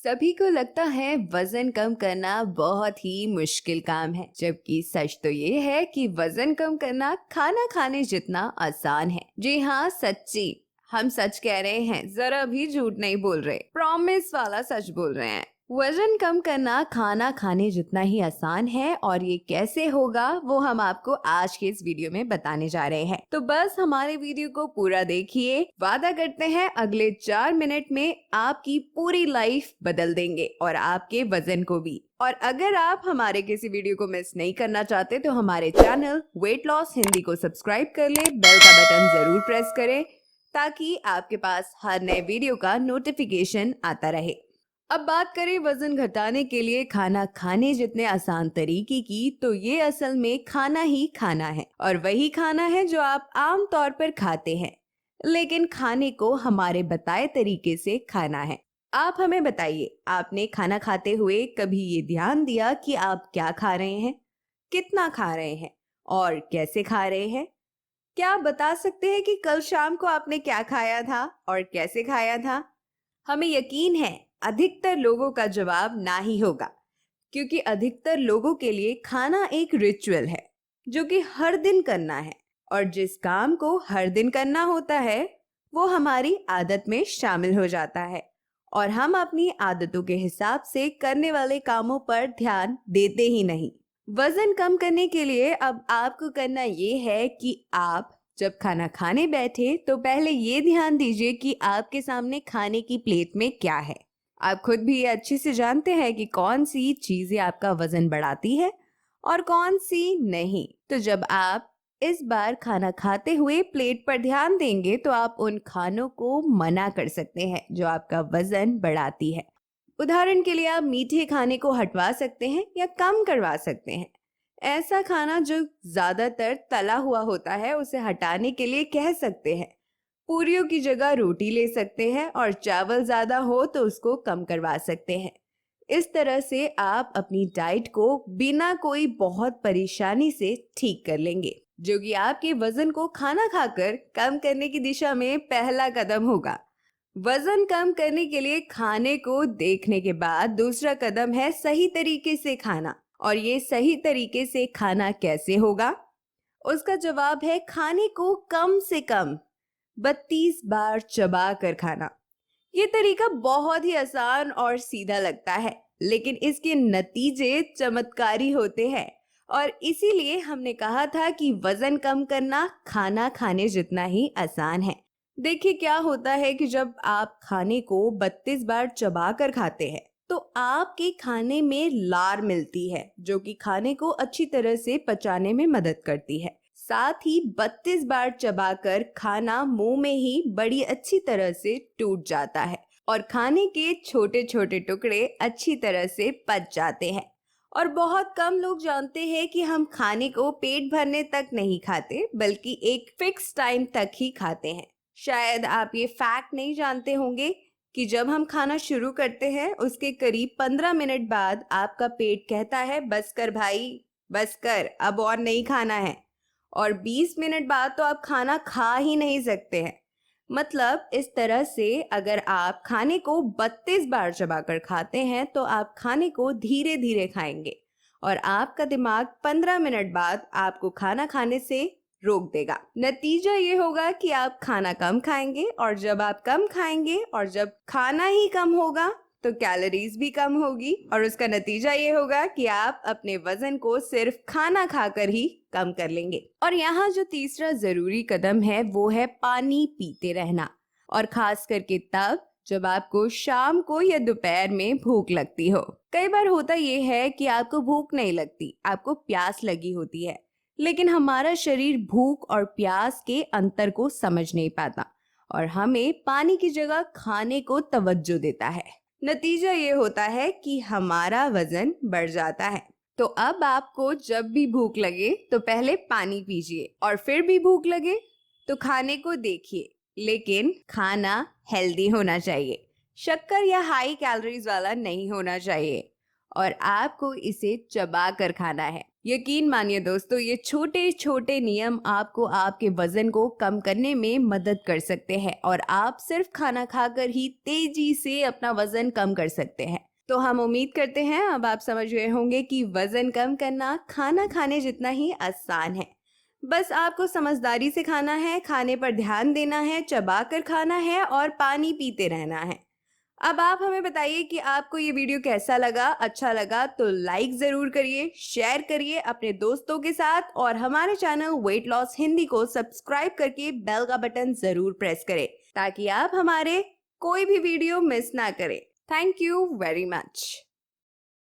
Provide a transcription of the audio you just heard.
सभी को लगता है वजन कम करना बहुत ही मुश्किल काम है, जबकि सच तो ये है कि वजन कम करना खाना खाने जितना आसान है। जी हाँ, सच्ची, हम सच कह रहे हैं, जरा भी झूठ नहीं बोल रहे, प्रॉमिस वाला सच बोल रहे हैं। वजन कम करना खाना खाने जितना ही आसान है, और ये कैसे होगा वो हम आपको आज के इस वीडियो में बताने जा रहे हैं। तो बस हमारे वीडियो को पूरा देखिए, वादा करते हैं अगले 4 मिनट में आपकी पूरी लाइफ बदल देंगे और आपके वजन को भी। और अगर आप हमारे किसी वीडियो को मिस नहीं करना चाहते तो हमारे चैनल वेट लॉस हिंदी को सब्सक्राइब कर ले, बेल का बटन जरूर प्रेस करें ताकि आपके पास हर नए वीडियो का नोटिफिकेशन आता रहे। अब बात करें वजन घटाने के लिए खाना खाने जितने आसान तरीके की, तो ये असल में खाना ही खाना है, और वही खाना है जो आप आम तौर पर खाते हैं, लेकिन खाने को हमारे बताए तरीके से खाना है। आप हमें बताइए, आपने खाना खाते हुए कभी ये ध्यान दिया कि आप क्या खा रहे हैं, कितना खा रहे हैं और कैसे खा रहे हैं? क्या आप बता सकते हैं कि कल शाम को आपने क्या खाया था और कैसे खाया था? हमें यकीन है अधिकतर लोगों का जवाब ना ही होगा, क्योंकि अधिकतर लोगों के लिए खाना एक रिचुअल है जो कि हर दिन करना है, और जिस काम को हर दिन करना होता है वो हमारी आदत में शामिल हो जाता है, और हम अपनी आदतों के हिसाब से करने वाले कामों पर ध्यान देते ही नहीं। वजन कम करने के लिए अब आपको करना ये है कि आप जब खाना खाने बैठे तो पहले ये ध्यान दीजिए कि आपके सामने खाने की प्लेट में क्या है। आप खुद भी ये अच्छे से जानते हैं कि कौन सी चीजें आपका वजन बढ़ाती है और कौन सी नहीं। तो जब आप इस बार खाना खाते हुए प्लेट पर ध्यान देंगे तो आप उन खानों को मना कर सकते हैं जो आपका वजन बढ़ाती है। उदाहरण के लिए आप मीठे खाने को हटवा सकते हैं या कम करवा सकते हैं। ऐसा खाना जो ज्यादातर तला हुआ होता है उसे हटाने के लिए कह सकते हैं। पूरियों की जगह रोटी ले सकते हैं, और चावल ज्यादा हो तो उसको कम करवा सकते हैं। इस तरह से आप अपनी डाइट को बिना कोई बहुत परेशानी से ठीक कर लेंगे, जो कि आपके वजन को खाना खाकर कम करने की दिशा में पहला कदम होगा। वजन कम करने के लिए खाने को देखने के बाद दूसरा कदम है सही तरीके से खाना। और ये सही तरीके से खाना कैसे होगा? उसका जवाब है खाने को कम से कम 32 बार चबा कर खाना। ये तरीका बहुत ही आसान और सीधा लगता है, लेकिन इसके नतीजे चमत्कारी होते हैं, और इसीलिए हमने कहा था कि वजन कम करना खाना खाने जितना ही आसान है। देखिए, क्या होता है कि जब आप खाने को 32 बार चबा कर खाते हैं तो आपके खाने में लार मिलती है, जो कि खाने को अच्छी तरह से पचाने में मदद करती है। साथ ही 32 बार चबाकर खाना मुंह में ही बड़ी अच्छी तरह से टूट जाता है, और खाने के छोटे छोटे टुकड़े अच्छी तरह से पच जाते हैं। और बहुत कम लोग जानते हैं कि हम खाने को पेट भरने तक नहीं खाते, बल्कि एक फिक्स टाइम तक ही खाते हैं। शायद आप ये फैक्ट नहीं जानते होंगे कि जब हम खाना शुरू करते हैं उसके करीब 15 मिनट बाद आपका पेट कहता है बस कर भाई, बस कर, अब और नहीं खाना है। और 20 मिनट बाद तो आप खाना खा ही नहीं सकते हैं। मतलब इस तरह से अगर आप खाने को 32 बार चबाकर खाते हैं तो आप खाने को धीरे धीरे खाएंगे, और आपका दिमाग 15 मिनट बाद आपको खाना खाने से रोक देगा। नतीजा ये होगा कि आप खाना कम खाएंगे, और जब आप कम खाएंगे और जब खाना ही कम होगा तो कैलोरीज भी कम होगी, और उसका नतीजा ये होगा कि आप अपने वजन को सिर्फ खाना खाकर ही कम कर लेंगे। और यहाँ जो तीसरा जरूरी कदम है वो है पानी पीते रहना, और खास करके तब जब आपको शाम को या दोपहर में भूख लगती हो। कई बार होता ये है कि आपको भूख नहीं लगती, आपको प्यास लगी होती है, लेकिन हमारा शरीर भूख और प्यास के अंतर को समझ नहीं पाता, और हमें पानी की जगह खाने को तवज्जो देता है। नतीजा ये होता है कि हमारा वजन बढ़ जाता है। तो अब आपको जब भी भूख लगे तो पहले पानी पीजिए, और फिर भी भूख लगे तो खाने को देखिए, लेकिन खाना हेल्दी होना चाहिए, शक्कर या हाई कैलोरीज वाला नहीं होना चाहिए, और आपको इसे चबा कर खाना है। यकीन मानिए दोस्तों, ये छोटे छोटे नियम आपको आपके वजन को कम करने में मदद कर सकते हैं और आप सिर्फ खाना खाकर ही तेजी से अपना वजन कम कर सकते हैं। तो हम उम्मीद करते हैं अब आप समझ गए होंगे कि वजन कम करना खाना खाने जितना ही आसान है। बस आपको समझदारी से खाना है, खाने पर ध्यान देना है, चबाकर खाना है और पानी पीते रहना है। अब आप हमें बताइए कि आपको ये वीडियो कैसा लगा? अच्छा लगा तो लाइक ज़रूर करिए, शेयर करिए अपने दोस्तों के साथ और हमारे चैनल वेट लॉस हिंदी को सब्सक्राइब करके बेल का बटन ज़रूर प्रेस करें ताकि आप हमारे कोई भी वीडियो मिस ना करें। Thank you very much.